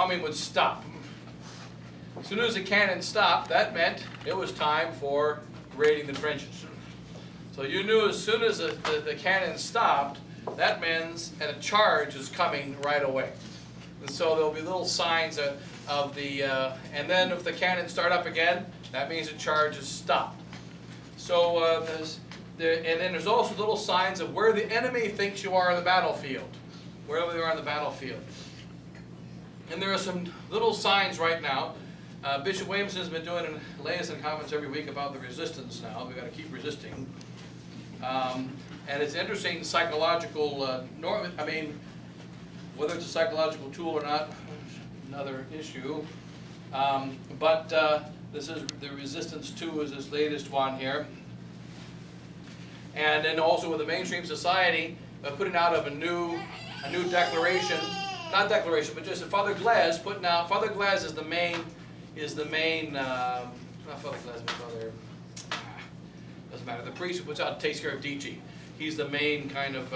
coming would stop. As soon as the cannon stopped, that meant it was time for raiding the trenches. So you knew as soon as the cannon stopped, that means and a charge is coming right away. And so there'll be little signs of the, and then if the cannon start up again, that means the charge is stopped. So and then there's also little signs of where the enemy thinks you are on the battlefield, wherever you are on the battlefield. And there are some little signs right now. Bishop Williamson has been doing layers and comments every week about the resistance now. We've got to keep resisting. And it's interesting, psychological, I mean, whether it's a psychological tool or not, another issue. But this is the Resistance 2 is this latest one here. And then also with the mainstream society putting out of a new declaration, not declaration, but just Father Glass putting out. Father Glass is the main, not Father Glass, but Father, doesn't matter. The priest who puts out takes care of DG. He's the main kind of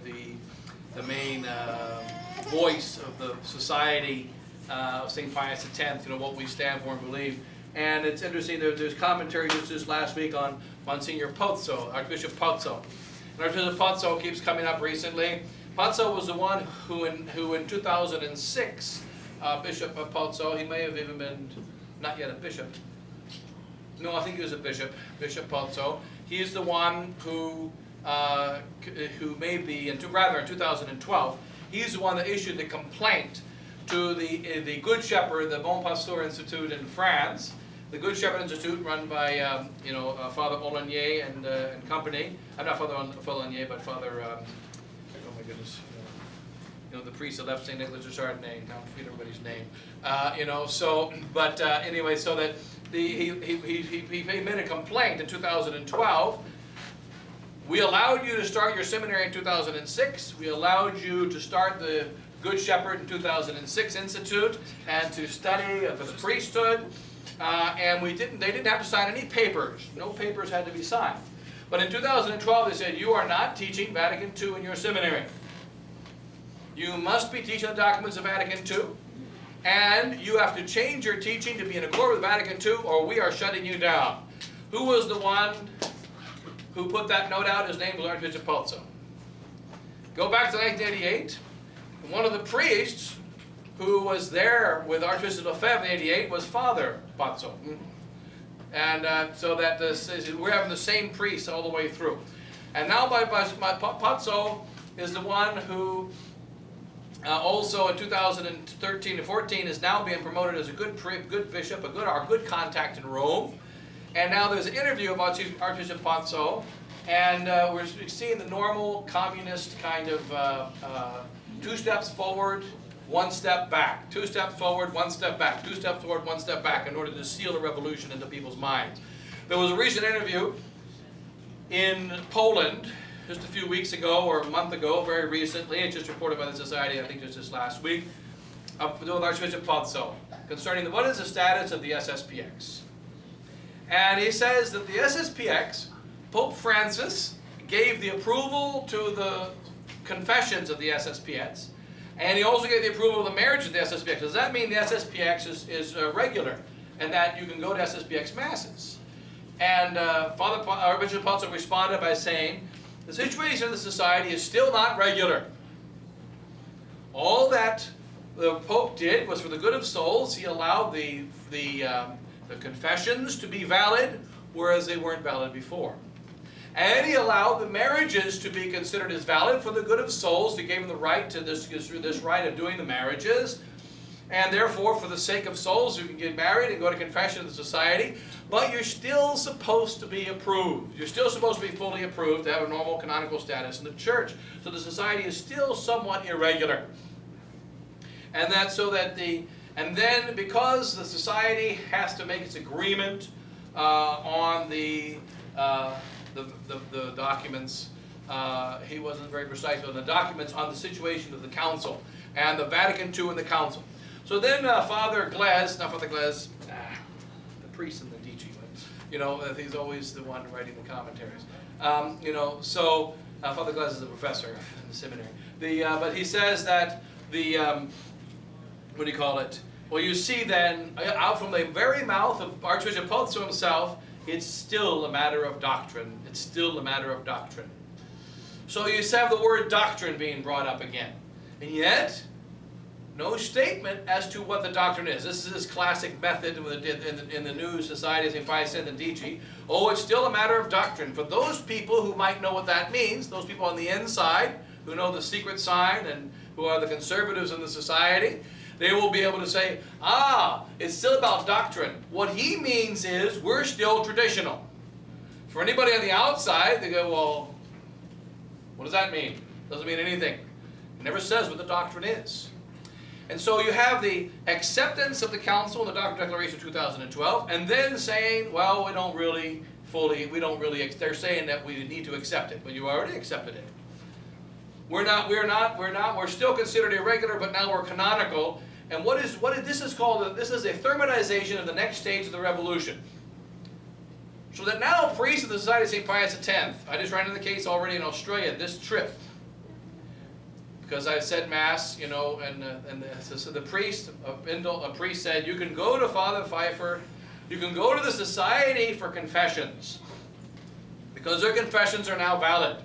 the main voice of the society of St. Pius X. You know what we stand for and believe. And it's interesting. There's commentary just this last week on Monsignor Pozzo, Archbishop Pozzo. And Archbishop Pozzo keeps coming up recently. Pozzo was the one who in 2006, Bishop Pozzo, he may have even been not yet a bishop. No, I think he was a bishop. Bishop Pozzo. He's the one who may be, in 2012, he's the one that issued the complaint to the Good Shepherd, the Bon Pasteur Institute in France, the Good Shepherd Institute run by Father Olanier and company. I'm not Father Olanier, but Father. Oh my goodness. The priest that left St. Nicholas de Chardonnay. Now I'm forgetting everybody's name. Anyway, so that he made a complaint in 2012. We allowed you to start your seminary in 2006. We allowed you to start the Good Shepherd in 2006 Institute and to study for the priesthood. And they didn't have to sign any papers. No papers had to be signed. But in 2012 they said, you are not teaching Vatican II in your seminary. You must be teaching the documents of Vatican II. And you have to change your teaching to be in accord with Vatican II or we are shutting you down. Who was the one who put that note out? His name was Archbishop Pozzo. Go back to 1988. One of the priests who was there with Archbishop Lefebvre in 1988 was Father Pozzo. And so that we're having the same priest all the way through. And now Pozzo is the one who also in 2013 to 14 is now being promoted as a good bishop, our good contact in Rome. And now there's an interview about Archbishop Pozzo, and we're seeing the normal communist kind of 2 steps forward, 1 step back. 2 steps forward, 1 step back. 2 steps forward, 1 step back in order to seal a revolution into people's minds. There was a recent interview in Poland just a few weeks ago or a month ago, very recently. It's just reported by the Society, I think just this last week, with Archbishop Pozzo concerning what is the status of the SSPX. And he says that the SSPX, Pope Francis gave the approval to the confessions of the SSPX, and he also gave the approval of the marriage of the SSPX. Does that mean the SSPX is regular and that you can go to SSPX masses? And Archbishop Pozzo responded by saying, the situation of the society is still not regular. All that the Pope did was for the good of souls. He allowed the confessions to be valid, whereas they weren't valid before. And he allowed the marriages to be considered as valid for the good of souls. He gave them the right to this right of doing the marriages. And therefore, for the sake of souls, you can get married and go to confession in the society. But you're still supposed to be approved. You're still supposed to be fully approved to have a normal canonical status in the church. So the society is still somewhat irregular. And and then because the society has to make its agreement on the documents, he wasn't very precise, but the documents on the situation of the council and the Vatican II and the council. So then Father Glass, not Father Glass, the priest in the DG, he's always the one writing the commentaries. Father Glass is a professor in the seminary. But he says that what do you call it? Well, you see then, out from the very mouth of Archbishop Pulitzer himself, it's still a matter of doctrine. It's still a matter of doctrine. So you have the word doctrine being brought up again. And yet, no statement as to what the doctrine is. This is his classic method in the New Society of St. Pius X and Dici. Oh, it's still a matter of doctrine. For those people who might know what that means, those people on the inside, who know the secret sign and who are the conservatives in the society, they will be able to say, ah, it's still about doctrine. What he means is we're still traditional. For anybody on the outside, they go, well, what does that mean? Doesn't mean anything. It never says what the doctrine is. And so you have the acceptance of the Council in the Doctrinal Declaration of 2012, and then saying, well, they're saying that we need to accept it. Well, you already accepted it. We're still considered irregular, but now we're canonical. And this is called, this is a thermatization of the next stage of the revolution. So that now priests of the Society of St. Pius X, I just ran into the case already in Australia, this trip, because I said Mass, you know, so the priest, a priest said, you can go to Father Pfeiffer, you can go to the Society for confessions, because their confessions are now valid.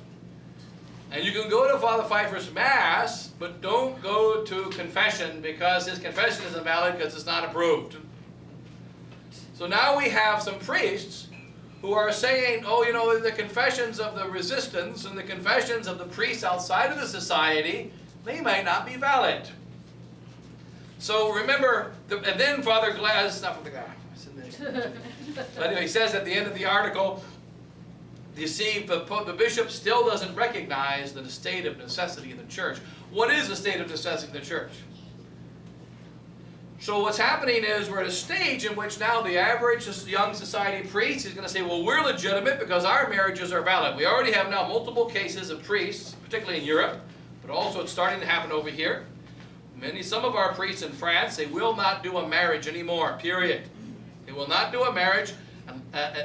And you can go to Father Pfeiffer's Mass, but don't go to confession because his confession isn't valid because it's not approved. So now we have some priests who are saying, oh, you know, the confessions of the resistance and the confessions of the priests outside of the society, they might not be valid. So remember, and then Father Glass, not the guy. But anyway, he says at the end of the article, you see, the bishop still doesn't recognize the state of necessity in the church. What is the state of necessity in the church? So what's happening is we're at a stage in which now the average young society priest is going to say, well, we're legitimate because our marriages are valid. We already have now multiple cases of priests, particularly in Europe, but also it's starting to happen over here. Some of our priests in France, they will not do a marriage anymore, period. They will not do a marriage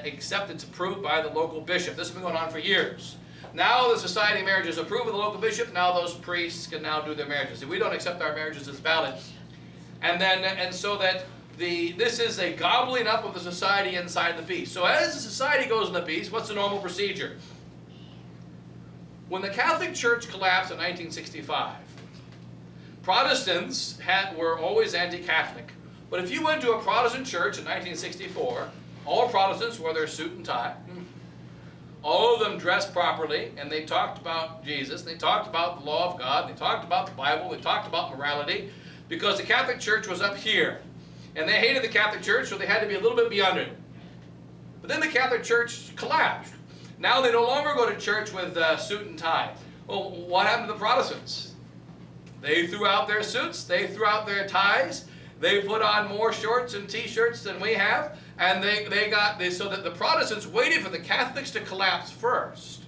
except it's approved by the local bishop. This has been going on for years. Now the society marriage is approved by the local bishop. Now those priests can now do their marriages. If we don't accept our marriages as valid, so that this is a gobbling up of the society inside the peace. So as the society goes in the peace, what's the normal procedure? When the Catholic Church collapsed in 1965, Protestants were always anti-Catholic. But if you went to a Protestant church in 1964, all Protestants wore their suit and tie. All of them dressed properly, and they talked about Jesus, they talked about the law of God, they talked about the Bible, they talked about morality, because the Catholic Church was up here. And they hated the Catholic Church, so they had to be a little bit beyond it. But then the Catholic Church collapsed. Now they no longer go to church with suit and tie. Well, what happened to the Protestants? They threw out their suits, they threw out their ties, they put on more shorts and t-shirts than we have, and so that the Protestants waited for the Catholics to collapse first,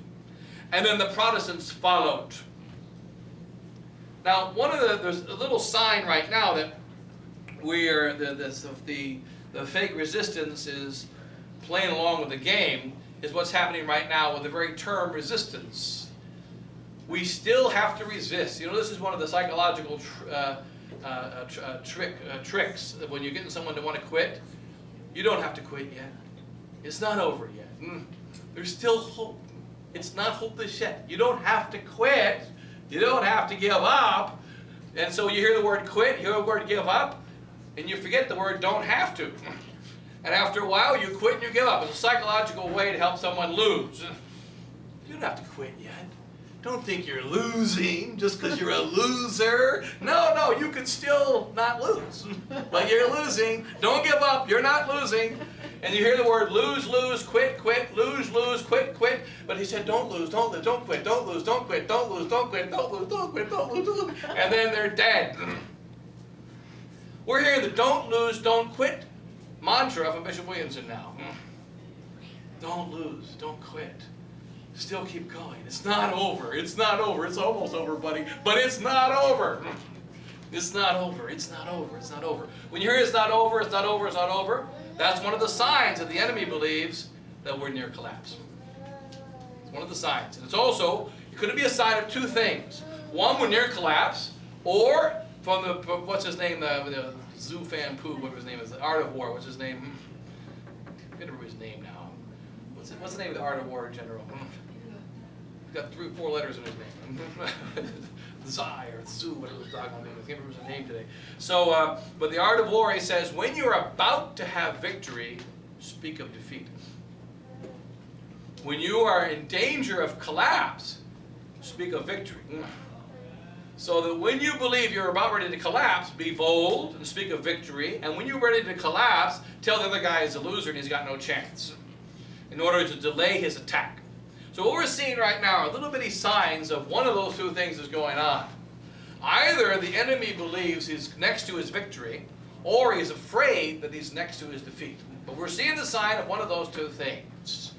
and then the Protestants followed. Now, there's a little sign right now that the fake resistance is playing along with the game, is what's happening right now with the very term resistance. We still have to resist. You know, this is one of the psychological tricks. When you're getting someone to want to quit, you don't have to quit yet. It's not over yet. There's still hope. It's not hopeless yet. You don't have to quit. You don't have to give up. And so you hear the word quit, you hear the word give up, and you forget the word don't have to. And after a while, you quit and you give up. It's a psychological way to help someone lose. You don't have to quit yet. Don't think you're losing just because you're a loser. No, you can still not lose. But you're losing. Don't give up. You're not losing. And you hear the word lose, lose, quit, quit, lose, lose, quit, quit. But he said, don't lose, don't live, don't quit, don't lose, don't quit, don't lose, don't quit, don't lose, don't quit, don't lose, don't lose. And then they're dead. We're hearing the don't lose, don't quit mantra from Bishop Williamson now. Don't lose, don't quit. Still keep going. It's not over. It's not over. It's almost over, buddy. But it's not over. It's not over. It's not over. It's not over. When you hear it's not over, it's not over, it's not over, that's one of the signs that the enemy believes that we're near collapse. It's one of the signs. And it's also, it could be a sign of two things. One, we're near collapse, or from the, what's his name, the Zhu Fan Pu, whatever his name is, the Art of War, what's his name? I can't remember his name now. What's the name of the Art of War general? He's got 3 or 4 letters in his name. Zai or Zhu, whatever his doggone name is. I can't remember his name today. So, but the Art of War, he says, when you're about to have victory, speak of defeat. When you are in danger of collapse, speak of victory. So that when you believe you're about ready to collapse, be bold and speak of victory. And when you're ready to collapse, tell the other guy he's a loser and he's got no chance, in order to delay his attack. So what we're seeing right now are little bitty signs of one of those 2 things is going on. Either the enemy believes he's next to his victory, or he's afraid that he's next to his defeat. But we're seeing the sign of one of those 2 things.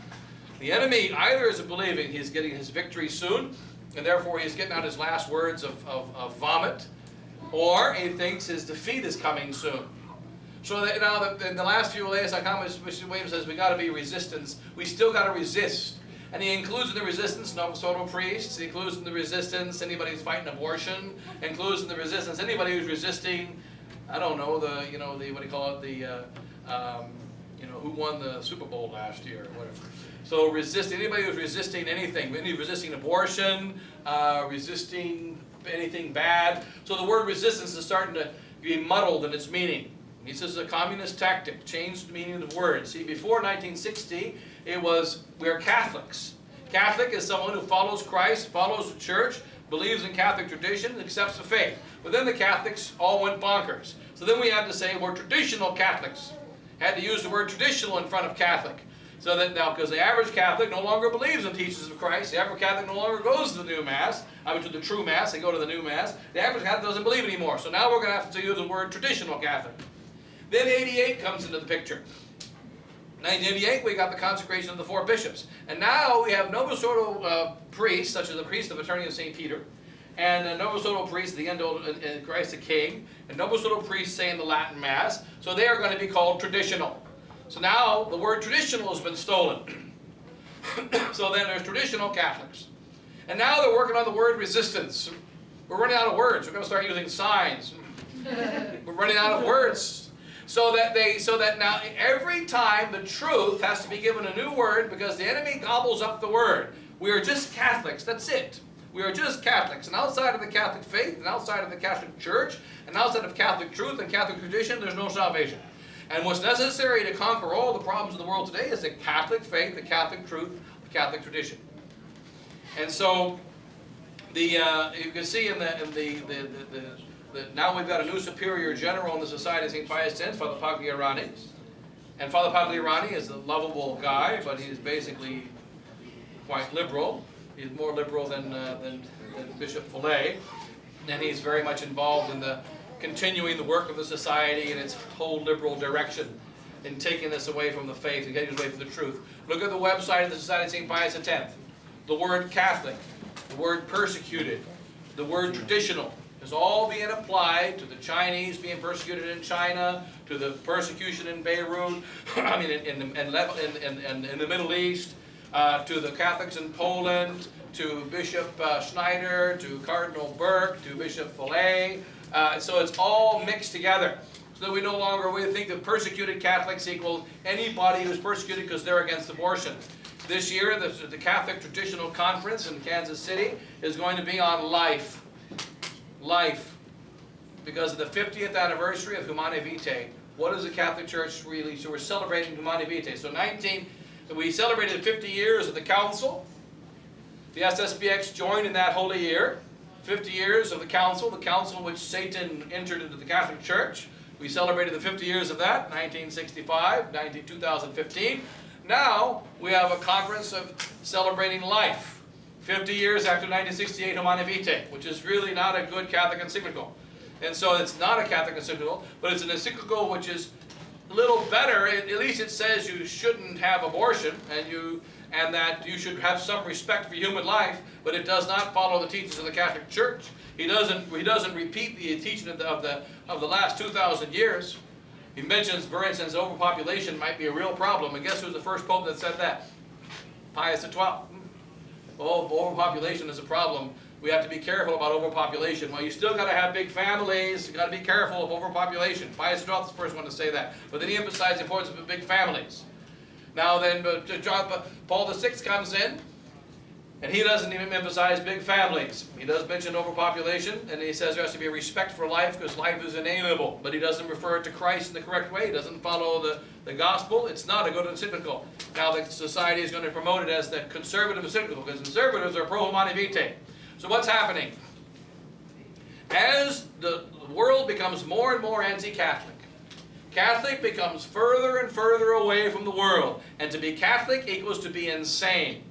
The enemy either is believing he's getting his victory soon, and therefore he's getting out his last words of vomit, or he thinks his defeat is coming soon. So that now in the last few days, like Mr. Williams says, we got to be resistance. We still got to resist. And he includes in the resistance Novus Ordo priests. He includes in the resistance anybody who's fighting abortion. He includes in the resistance anybody who's resisting, I don't know, the what do you call it, the who won the Super Bowl last year or whatever. So resist anybody who's resisting anything, resisting abortion, resisting anything bad. So the word resistance is starting to be muddled in its meaning. He says it's a communist tactic, changed the meaning of the word. See, before 1960, it was, we're Catholics. Catholic is someone who follows Christ, follows the church, believes in Catholic tradition, accepts the faith. But then the Catholics all went bonkers. So then we had to say we're traditional Catholics. Had to use the word traditional in front of Catholic. So that now, because the average Catholic no longer believes in teachings of Christ, the average Catholic no longer goes to the new Mass, to the true Mass, they go to the new Mass. The average Catholic doesn't believe anymore. So now we're going to have to use the word traditional Catholic. Then 88 comes into the picture. 1988, we got the consecration of the 4 bishops. And now we have Novus Ordo priests, such as the priest of Eternity of St. Peter, and Novus Ordo priests, the end of Christ the King, and Novus Ordo priests saying the Latin Mass. So they are going to be called traditional. So now the word traditional has been stolen. So then there's traditional Catholics. And now they're working on the word resistance. We're running out of words. We're going to start using signs. We're running out of words. So that now every time the truth has to be given a new word because the enemy gobbles up the word. We are just Catholics. That's it. We are just Catholics. And outside of the Catholic faith, and outside of the Catholic Church, and outside of Catholic truth and Catholic tradition, there's no salvation. And what's necessary to conquer all the problems of the world today is the Catholic faith, the Catholic truth, the Catholic tradition. And so, you can see in now we've got a new superior general in the Society of St. Pius X, Father Pagliarani. And Father Pagliarani is a lovable guy, but he's basically quite liberal. He's more liberal than Bishop Follet. And he's very much involved in continuing the work of the society in its whole liberal direction, in taking this away from the faith and getting away from the truth. Look at the website of the Society of St. Pius X. The word Catholic, the word persecuted, the word traditional is all being applied to the Chinese being persecuted in China, to the persecution in Beirut, I mean in the Middle East, to the Catholics in Poland, to Bishop Schneider, to Cardinal Burke, to Bishop Follet. So it's all mixed together. So that we no longer think that persecuted Catholics equal anybody who's persecuted because they're against abortion. This year, the Catholic Traditional Conference in Kansas City is going to be on life. Life. Because of the 50th anniversary of Humanae Vitae. What is the Catholic Church really? So we're celebrating Humanae Vitae. So we celebrated 50 years of the Council. The SSPX joined in that holy year. 50 years of the Council in which Satan entered into the Catholic Church. We celebrated the 50 years of that, 1965, 2015. Now we have a conference of celebrating life. 50 years after 1968 Humanae Vitae, which is really not a good Catholic encyclical. And so it's not a Catholic encyclical, but it's an encyclical which is a little better. At least it says you shouldn't have abortion and that you should have some respect for human life, but it does not follow the teachings of the Catholic Church. He doesn't repeat the teaching of the last 2,000 years. He mentions, for instance, overpopulation might be a real problem. And guess who's the first pope that said that? Pius XII. Oh, overpopulation is a problem. we have to be careful about overpopulation. Well, you still got to have big families. You got to be careful of overpopulation. Pius XII is the first one to say that. But then he emphasized the importance of big families. Now then, Paul VI comes in, and he doesn't even emphasize big families. He does mention overpopulation, and he says there has to be a respect for life because life is inalienable. But he doesn't refer to Christ in the correct way. He doesn't follow the gospel. It's not a good encyclical. Now the society is going to promote it as the conservative encyclical because conservatives are pro humani vitae. So what's happening? As the world becomes more and more anti-Catholic, Catholic becomes further and further away from the world. And to be Catholic equals to be insane.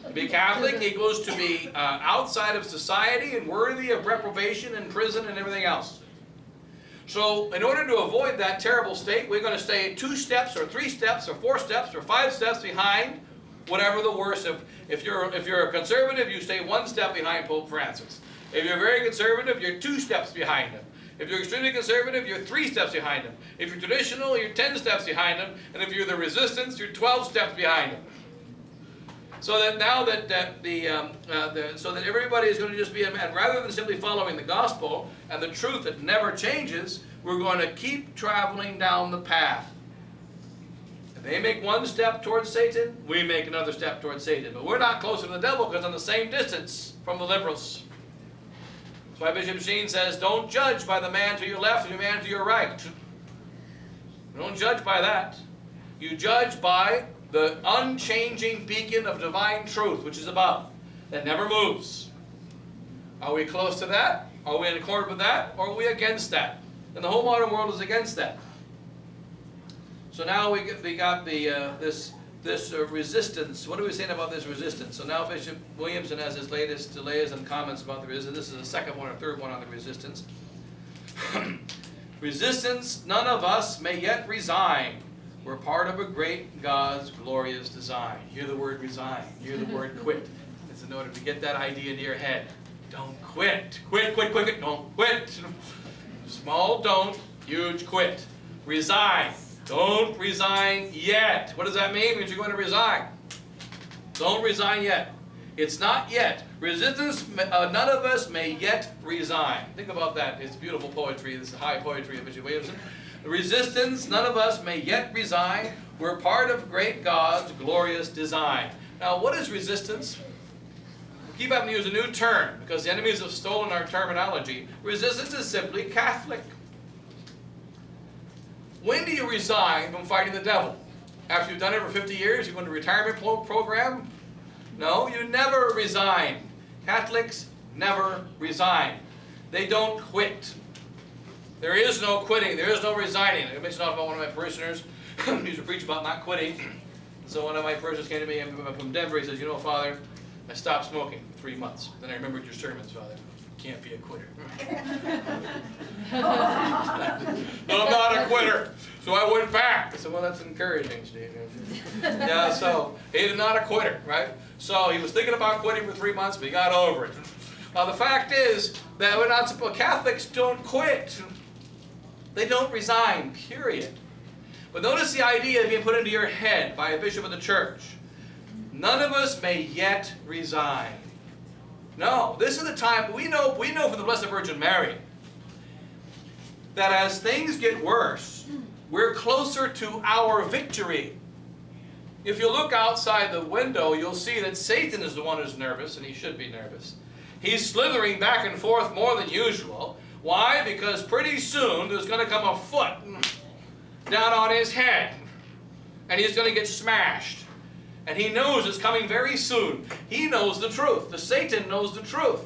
To be Catholic equals to be outside of society and worthy of reprobation and prison and everything else. So in order to avoid that terrible state, we're going to stay 2 steps or 3 steps or 4 steps or 5 steps behind whatever the worst. If you're a conservative, you stay 1 step behind Pope Francis. If you're very conservative, you're 2 steps behind him. If you're extremely conservative, you're 3 steps behind him. If you're traditional, you're 10 steps behind him. And if you're the resistance, you're 12 steps behind him. So that now that so that everybody is going to just be, and rather than simply following the gospel and the truth that never changes, we're going to keep traveling down the path. If they make 1 step towards Satan, we make another step towards Satan. But we're not closer to the devil because on the same distance from the liberals. That's why Bishop Sheen says, don't judge by the man to your left and the man to your right. Don't judge by that. You judge by the unchanging beacon of divine truth, which is above, that never moves. Are we close to that? Are we in accord with that? Or are we against that? And the whole modern world is against that. So now we got this resistance. What are we saying about this resistance? So now Bishop Williamson has his latest delays and comments about the resistance. This is the second one or third one on the resistance. Resistance, none of us may yet resign. We're part of a great God's glorious design. Hear the word resign. Hear the word quit. It's in order to get that idea into your head. Don't quit. Quit, quit, quit, quit. Don't quit. Small don't, huge quit. Resign. Don't resign yet. What does that mean? It means you're going to resign. Don't resign yet. It's not yet. Resistance, none of us may yet resign. Think about that. It's beautiful poetry. This is high poetry of Bishop Williamson. Resistance, none of us may yet resign. We're part of great God's glorious design. Now, what is resistance? We keep having to use a new term because the enemies have stolen our terminology. Resistance is simply Catholic. When do you resign from fighting the devil? After you've done it for 50 years, you go into a retirement program? No, you never resign. Catholics never resign. They don't quit. There is no quitting. There is no resigning. I mentioned about one of my parishioners. He used to preach about not quitting. So one of my parishioners came to me from Denver. He says, you know, Father, I stopped smoking for 3 months. Then I remembered your sermons, Father. Can't be a quitter. No, I'm not a quitter. So I went back. I said, well, that's encouraging, Steve. Yeah, so he's not a quitter, right? So he was thinking about quitting for 3 months, but he got over it. Now the fact is that we're not supposed, Catholics don't quit. They don't resign, period. But notice the idea being put into your head by a bishop of the church. None of us may yet resign. No, this is the time, we know from the Blessed Virgin Mary that as things get worse, we're closer to our victory. If you look outside the window, you'll see that Satan is the one who's nervous, and he should be nervous. He's slithering back and forth more than usual. Why? Because pretty soon there's going to come a foot down on his head, and he's going to get smashed. And he knows it's coming very soon. He knows the truth. The Satan knows the truth.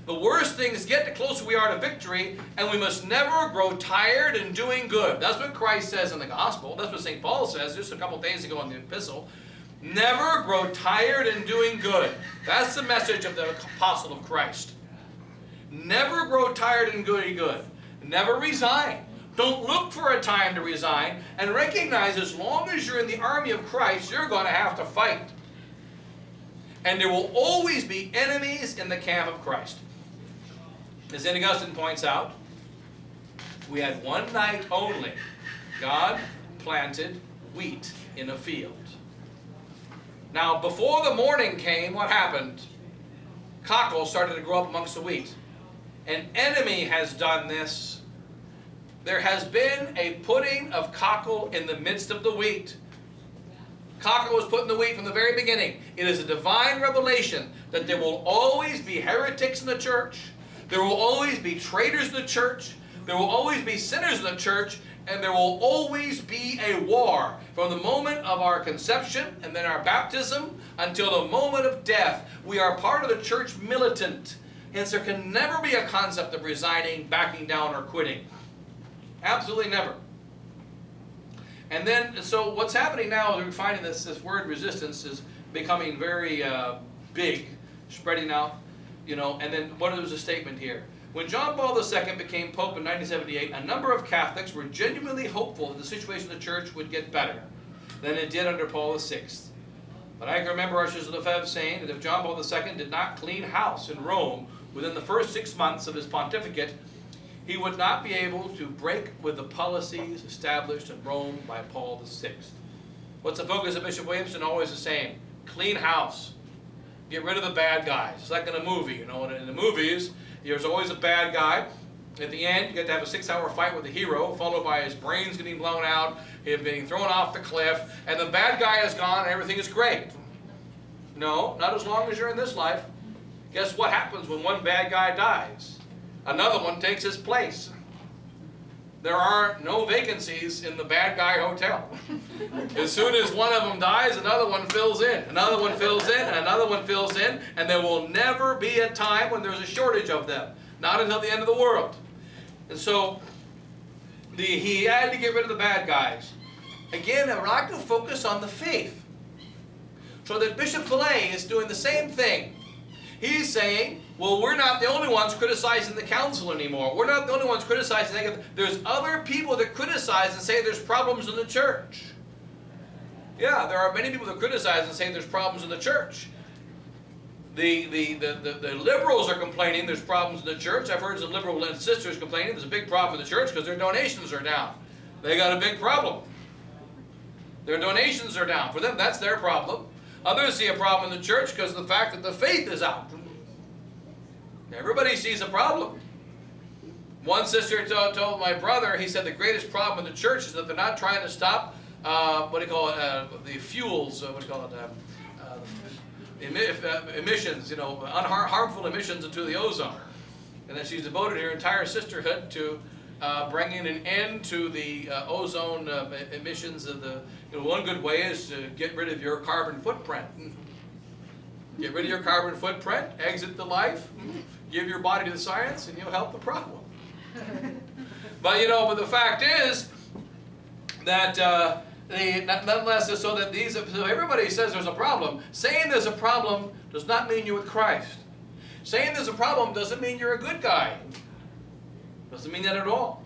The worse things get, the closer we are to victory, and we must never grow tired in doing good. That's what Christ says in the gospel. That's what St. Paul says just a couple days ago in the epistle. Never grow tired in doing good. That's the message of the apostle of Christ. Never grow tired in doing good. Never resign. Don't look for a time to resign, and recognize as long as you're in the army of Christ, you're going to have to fight. And there will always be enemies in the camp of Christ. As St. Augustine points out, we had one night only. God planted wheat in a field. Now, before the morning came, what happened? cockle started to grow up amongst the wheat. An enemy has done this. There has been a putting of cockle in the midst of the wheat. Cockle was put in the wheat from the very beginning. It is a divine revelation that there will always be heretics in the church. There will always be traitors in the church. There will always be sinners in the church. And there will always be a war from the moment of our conception and then our baptism until the moment of death. We are part of the church militant. Hence, there can never be a concept of resigning, backing down, or quitting. Absolutely never. And then, so what's happening now is we're finding this word resistance is becoming very big, spreading out, you know. And then what is the statement here? When John Paul II became Pope in 1978, a number of Catholics were genuinely hopeful that the situation of the church would get better than it did under Paul VI. But I can remember Archbishop Lefebvre saying that if John Paul II did not clean house in Rome within the first 6 months of his pontificate, he would not be able to break with the policies established in Rome by Paul VI. What's the focus of Bishop Williamson? Always the same. Clean house. Get rid of the bad guys. It's like in a movie, you know, in the movies, there's always a bad guy. At the end, you get to have a 6-hour fight with the hero, followed by his brains getting blown out, him being thrown off the cliff, and the bad guy is gone and everything is great. No, not as long as you're in this life. Guess what happens when one bad guy dies? Another one takes his place. There are no vacancies in the bad guy hotel. As soon as one of them dies, another one fills in. Another one fills in, and another one fills in, and there will never be a time when there's a shortage of them. Not until the end of the world. And so, he had to get rid of the bad guys. Again, a lack of focus on the faith. So that Bishop Fillet is doing the same thing. He's saying, well, we're not the only ones criticizing the council anymore. We're not the only ones criticizing. There's other people that criticize and say there's problems in the church. Yeah, there are many people that criticize and say there's problems in the church. The liberals are complaining there's problems in the church. I've heard some liberal sisters complaining there's a big problem in the church because their donations are down. They got a big problem. Their donations are down. For them, that's their problem. Others see a problem in the church because of the fact that the faith is out. Everybody sees a problem. One sister told my brother, he said the greatest problem in the church is that they're not trying to stop, the fuels, emissions, you know, harmful emissions into the ozone. And that she's devoted her entire sisterhood to bringing an end to the ozone emissions of the, you know, one good way is to get rid of your carbon footprint. Get rid of your carbon footprint, exit the life, give your body to the science, and you'll help the problem. But you know, but the fact is that nonetheless, so that so everybody says there's a problem. Saying there's a problem does not mean you're with Christ. Saying there's a problem doesn't mean you're a good guy. Doesn't mean that at all.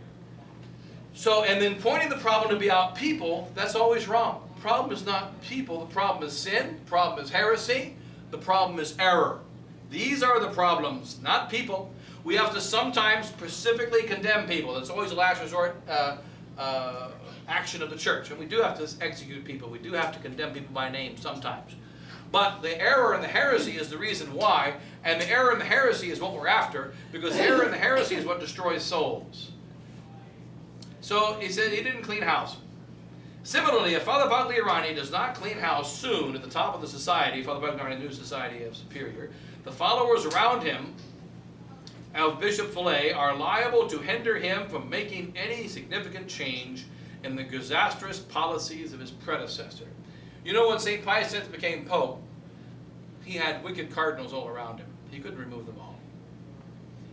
So, and then pointing the problem to be out people, that's always wrong. The problem is not people. The problem is sin. The problem is heresy. The problem is error. These are the problems, not people. We have to sometimes specifically condemn people. That's always a last resort action of the church. And we do have to execute people. We do have to condemn people by name sometimes. But the error and the heresy is the reason why, and the error and the heresy is what we're after, because the error and the heresy is what destroys souls. So he said he didn't clean house. Similarly, if Father Bagliarani does not clean house soon at the top of the society, Father Bagliarani New Society of Superior, the followers around him of Bishop Fillet are liable to hinder him from making any significant change in the disastrous policies of his predecessor. You know, when St. Pius X became Pope, he had wicked cardinals all around him. He couldn't remove them all.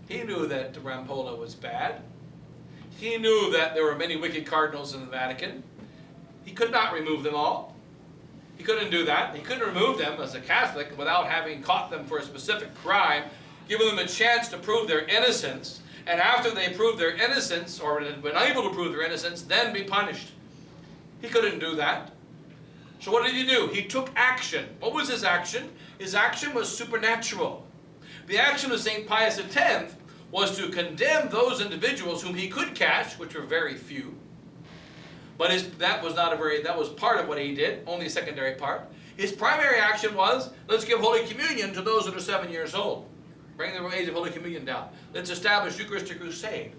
He knew that Rampolla was bad. He knew that there were many wicked cardinals in the Vatican. He could not remove them all. He couldn't do that. He couldn't remove them as a Catholic without having caught them for a specific crime, giving them a chance to prove their innocence, and after they proved their innocence, or been able to prove their innocence, then be punished. He couldn't do that. So what did he do? He took action. What was his action? His action was supernatural. The action of St. Pius X was to condemn those individuals whom he could catch, which were very few. But that was part of what he did, only a secondary part. His primary action was, let's give Holy Communion to those that are 7 years old. Bring the age of Holy Communion down. Let's establish Eucharistic crusade.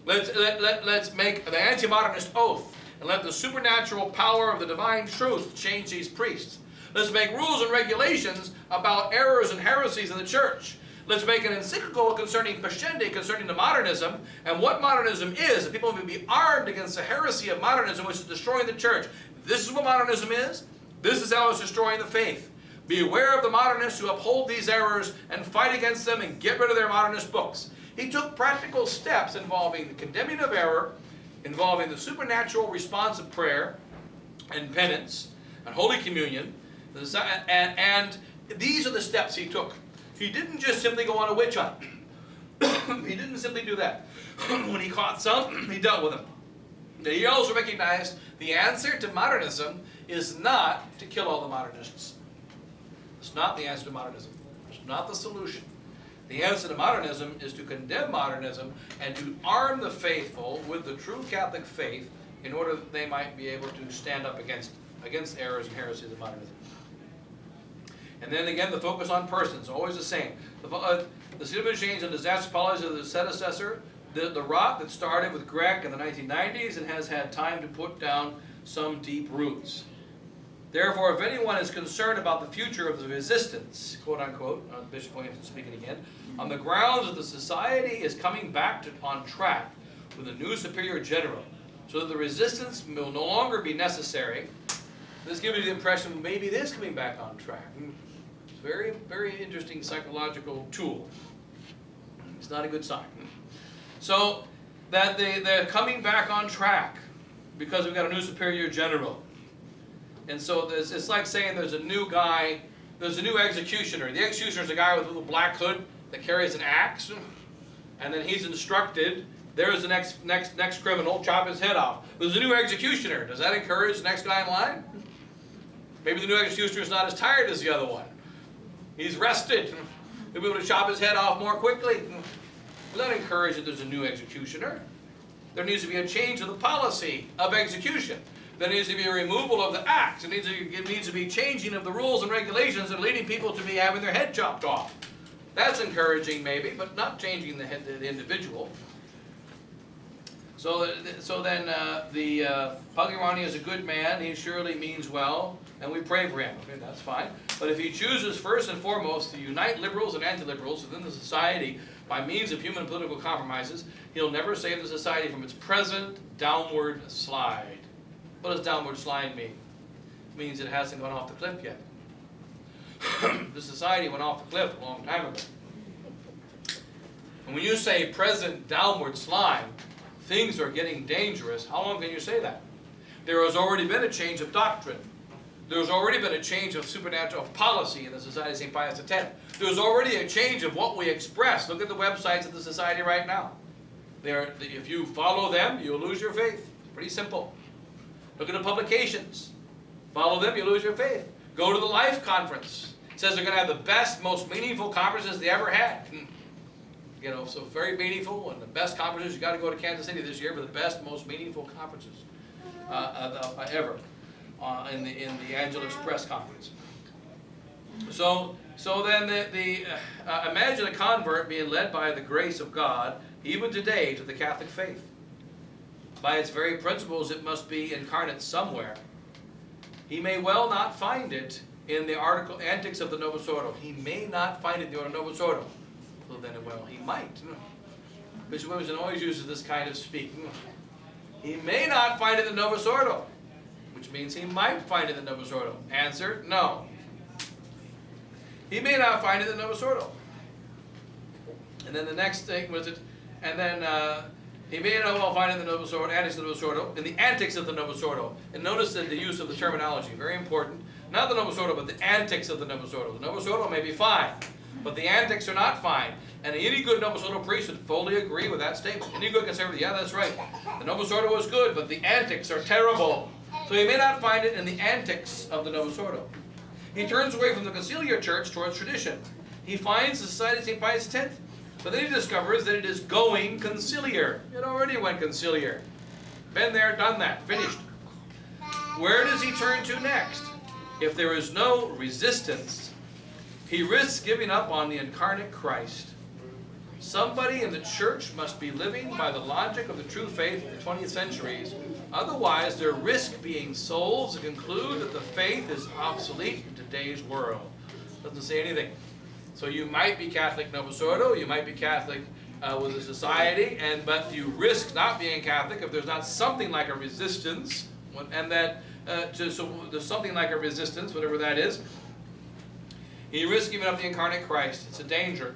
Let's make the anti-modernist oath and let the supernatural power of the divine truth change these priests. Let's make rules and regulations about errors and heresies in the church. Let's make an encyclical concerning Pascendi, concerning the modernism, and what modernism is, that people will be armed against the heresy of modernism, which is destroying the church. This is what modernism is. This is how it's destroying the faith. Be aware of the modernists who uphold these errors and fight against them and get rid of their modernist books. He took practical steps involving the condemning of error, involving the supernatural response of prayer and penance and Holy Communion, and these are the steps he took. He didn't just simply go on a witch hunt. He didn't simply do that. When he caught some, he dealt with them. He also recognized the answer to modernism is not to kill all the modernists. It's not the answer to modernism. It's not the solution. The answer to modernism is to condemn modernism and to arm the faithful with the true Catholic faith in order that they might be able to stand up against errors and heresies of modernism. And then again, the focus on persons, always the same. The significant change in disaster policy of the predecessor, the rot that started with Greg in the 1990s and has had time to put down some deep roots. Therefore, if anyone is concerned about the future of the resistance, quote unquote, Bishop Williamson speaking again, on the grounds that the society is coming back on track with a new superior general, so that the resistance will no longer be necessary, this gives you the impression maybe it is coming back on track. It's a very, very interesting psychological tool. It's not a good sign. So that they're coming back on track because we've got a new superior general. And so it's like saying there's a new guy, there's a new executioner. The executioner is a guy with a little black hood that carries an axe, and then he's instructed, there's the next criminal, chop his head off. There's a new executioner. Does that encourage the next guy in line? Maybe the new executioner is not as tired as the other one. He's rested. He'll be able to chop his head off more quickly. Will that encourage that there's a new executioner? There needs to be a change of the policy of execution. There needs to be a removal of the axe. It needs to be changing of the rules and regulations that are leading people to be having their head chopped off. That's encouraging maybe, but not changing the individual. So then Padre Ronnie is a good man. He surely means well, and we pray for him. Okay, that's fine. But if he chooses first and foremost to unite liberals and anti-liberals within the society by means of human political compromises, he'll never save the society from its present downward slide. What does downward slide mean? It means it hasn't gone off the cliff yet. The society went off the cliff a long time ago. And when you say present downward slide, things are getting dangerous. How long can you say that? There has already been a change of doctrine. There's already been a change of supernatural policy in the Society of St. Pius X. There's already a change of what we express. Look at the websites of the Society right now. If you follow them, you'll lose your faith. It's pretty simple. Look at the publications. Follow them, you lose your faith. Go to the Life Conference. It says they're going to have the best, most meaningful conferences they ever had. You know, so very meaningful, and the best conferences. You got to go to Kansas City this year for the best, most meaningful conferences ever in the Angelus Press Conference. So then imagine a convert being led by the grace of God, even today, to the Catholic faith. By its very principles, it must be incarnate somewhere. He may well not find it in the article Antics of the Novus Ordo. He may not find it in the Novus Ordo. Well, then, he might. Bishop Williamson always uses this kind of speaking. He may not find it in the Novus Ordo, which means he might find it in the Novus Ordo. Answer, no. He may not find it in the Novus Ordo. And then the next thing was it, and then he may not well find it in the Novus Ordo, Antics of the Novus Ordo, in the Antics of the Novus Ordo. And notice that the use of the terminology, very important. Not the Novus Ordo, but the Antics of the Novus Ordo. The Novus Ordo may be fine, but the antics are not fine. And any good Novus Ordo priest would fully agree with that statement. Any good conservative, yeah, that's right. The Novus Ordo is good, but the antics are terrible. So he may not find it in the antics of the Novus Ordo. He turns away from the conciliar church towards tradition. He finds the Society of St. Pius X, but then he discovers that it is going conciliar. It already went conciliar. Been there, done that, finished. Where does he turn to next? If there is no resistance, He risks giving up on the incarnate Christ. Somebody in the church must be living by the logic of the true faith of the 20th centuries. Otherwise, there risk being souls that conclude that the faith is obsolete in today's world. Doesn't say anything. So you might be Catholic Novus Ordo, you might be Catholic with a society, but you risk not being Catholic if there's not something like a resistance, and that so there's something like a resistance, whatever that is. He risks giving up the incarnate Christ. It's a danger.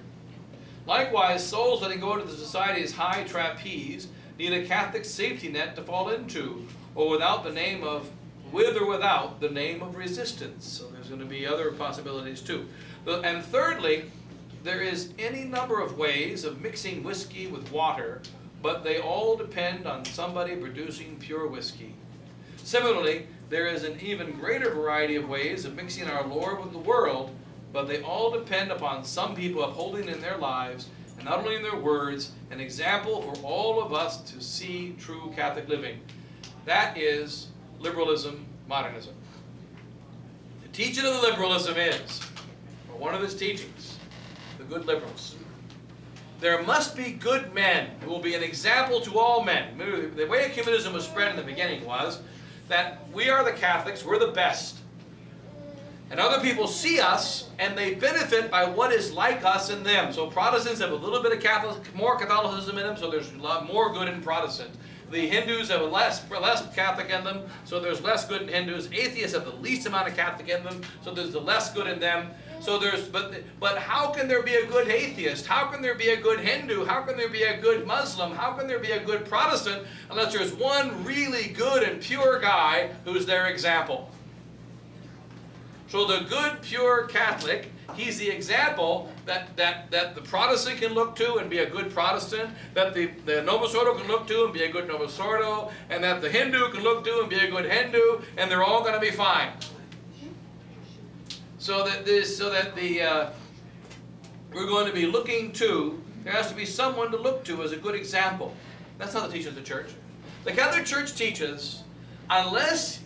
Likewise, souls letting go to the society's high trapeze need a Catholic safety net to fall into, or without the name of, with or without the name of resistance. So there's going to be other possibilities too. And thirdly, there is any number of ways of mixing whiskey with water, but they all depend on somebody producing pure whiskey. Similarly, there is an even greater variety of ways of mixing our Lord with the world, but they all depend upon some people upholding in their lives, and not only in their words, an example for all of us to see true Catholic living. That is liberalism, modernism. The teaching of the liberalism is, or one of its teachings, the good liberals. There must be good men who will be an example to all men. The way ecumenism was spread in the beginning was that we are the Catholics, we're the best. And other people see us, and they benefit by what is like us in them. So Protestants have a little bit of more Catholicism in them, so there's a lot more good in Protestants. The Hindus have less Catholic in them, so there's less good in Hindus. Atheists have the least amount of Catholic in them, so there's the less good in them. So but how can there be a good atheist? How can there be a good Hindu? How can there be a good Muslim? How can there be a good Protestant unless there's one really good and pure guy who's their example? So the good, pure Catholic, he's the example that the Protestant can look to and be a good Protestant, that the Novus Ordo can look to and be a good Novus Ordo, and that the Hindu can look to and be a good Hindu, and they're all going to be fine. We're going to be looking to, there has to be someone to look to as a good example. That's not the teaching of the church. The Catholic Church teaches, unless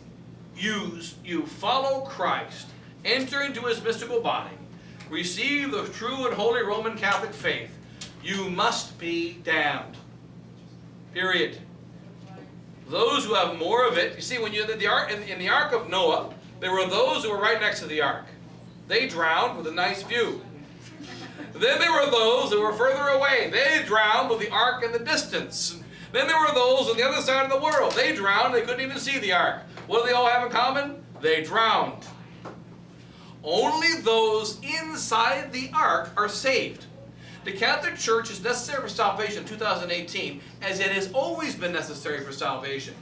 you follow Christ, enter into his mystical body, receive the true and holy Roman Catholic faith, you must be damned. Period. Those who have more of it, you see, when you in the Ark of Noah, there were those who were right next to the Ark. They drowned with a nice view. Then there were those who were further away. They drowned with the Ark in the distance. Then there were those on the other side of the world. They drowned, they couldn't even see the Ark. What do they all have in common? They drowned. Only those inside the Ark are saved. The Catholic Church is necessary for salvation in 2018, as it has always been necessary for salvation.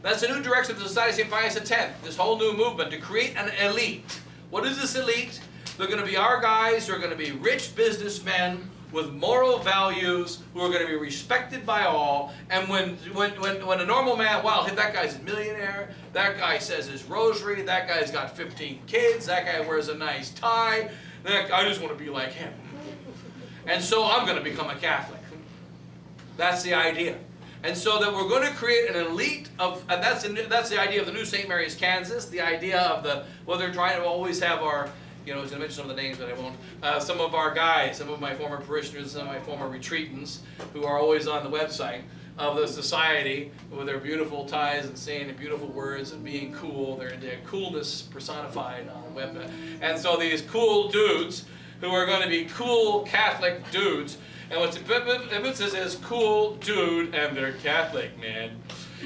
That's a new direction of the Society of St. Pius X, this whole new movement to create an elite. What is this elite? They're going to be our guys who are going to be rich businessmen with moral values, who are going to be respected by all. And when a normal man, wow, that guy's a millionaire, that guy says his rosary, that guy's got 15 kids, that guy wears a nice tie, I just want to be like him. And so I'm going to become a Catholic. That's the idea. And so that we're going to create an elite of, and that's the idea of the new St. Mary's, Kansas, the idea of they're trying to always have our, I was going to mention some of the names, but I won't. Some of our guys, some of my former parishioners, some of my former retreatants, who are always on the website of the society with their beautiful ties and saying the beautiful words and being cool. Their coolness personified on the web. And so these cool dudes who are going to be cool Catholic dudes. And what's the emphasis is cool dude, and they're Catholic, man.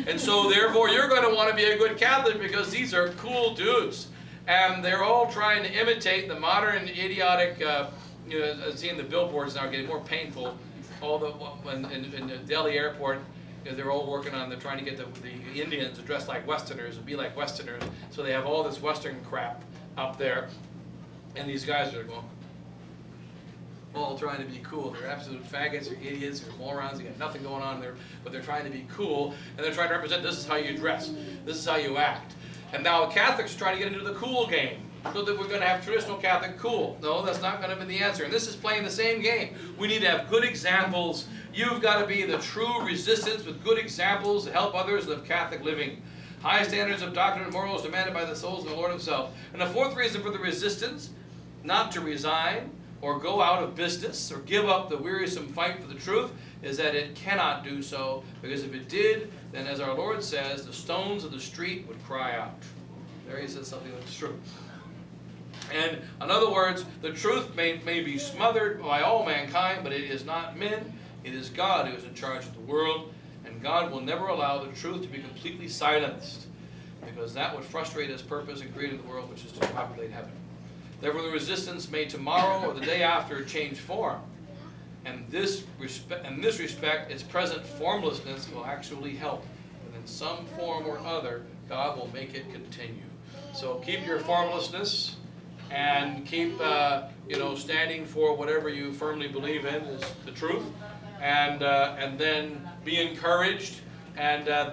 And so therefore you're going to want to be a good Catholic because these are cool dudes. And they're all trying to imitate the modern idiotic, seeing the billboards now getting more painful. In the Delhi airport, they're all working on, they're trying to get the Indians to dress like Westerners and be like Westerners. So they have all this Western crap up there. And these guys are going, all trying to be cool. They're absolute faggots, they're idiots, they're morons, they got nothing going on there, but they're trying to be cool, and they're trying to represent this is how you dress, this is how you act. And now Catholics are trying to get into the cool game, so that we're going to have traditional Catholic cool. No, that's not going to be the answer. And this is playing the same game. We need to have good examples. You've got to be the true resistance with good examples to help others live Catholic living. High standards of doctrine and morals demanded by the souls of the Lord himself. And the fourth reason for the resistance not to resign or go out of business or give up the wearisome fight for the truth is that it cannot do so, because if it did, then as our Lord says, the stones of the street would cry out. There he says something that's true. And in other words, the truth may be smothered by all mankind, but it is not men, it is God who is in charge of the world, and God will never allow the truth to be completely silenced, because that would frustrate His purpose in creating the world, which is to populate heaven. Therefore, the resistance may tomorrow or the day after change form. And in this respect, its present formlessness will actually help. And in some form or other, God will make it continue. So keep your formlessness and keep standing for whatever you firmly believe in is the truth. And then be encouraged. And that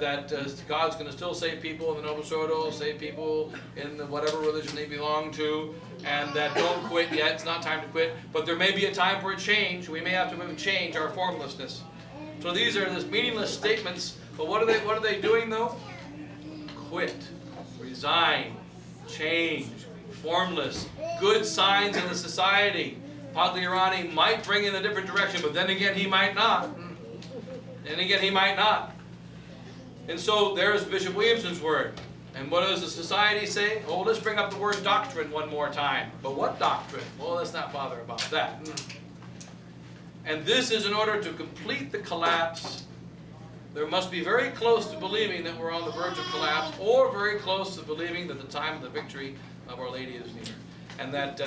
God's going to still save people in the Novus Ordo, save people in whatever religion they belong to, and that don't quit yet. It's not time to quit. But there may be a time for a change. We may have to change our formlessness. So these are just meaningless statements. But what are they doing though? Quit, resign, change, formless, good signs in the society. Pagliarani might bring in a different direction, but then again he might not. Then again he might not. And so there's Bishop Williamson's word. And what does the society say? Oh, let's bring up the word doctrine one more time. But what doctrine? Well, let's not bother about that. And this is in order to complete the collapse. There must be very close to believing that we're on the verge of collapse, or very close to believing that the time of the victory of Our Lady is near. And that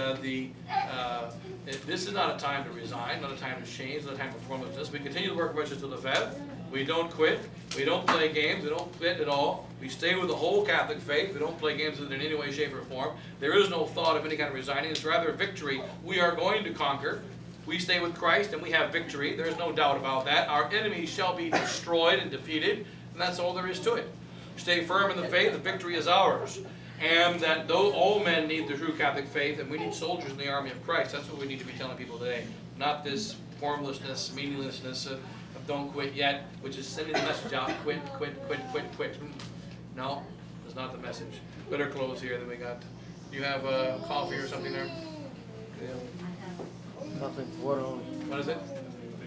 this is not a time to resign, not a time to change, not a time for formlessness. We continue to work righteous to the Lefebvre. We don't quit. We don't play games. We don't quit at all. We stay with the whole Catholic faith. We don't play games with it in any way, shape, or form. There is no thought of any kind of resigning. It's rather a victory. We are going to conquer. We stay with Christ and we have victory. There's no doubt about that. Our enemies shall be destroyed and defeated, and that's all there is to it. Stay firm in the faith. The victory is ours. And that though all men need the true Catholic faith, and we need soldiers in the army of Christ. That's what we need to be telling people today. Not this formlessness, meaninglessness of don't quit yet, which is sending the message out, quit, quit, quit, quit, quit. No, that's not the message. Better close here than we got. Do you have coffee or something there? Yeah. Nothing. Water only. What is it?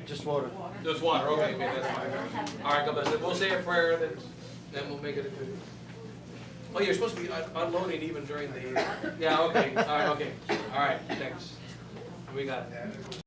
Just water. Just water. Okay, that's fine. All right, God bless it. We'll say a prayer, then we'll make it a good. Oh, you're supposed to be unloading even during the. Yeah. Okay. All right. Okay. All right. Thanks. We got it.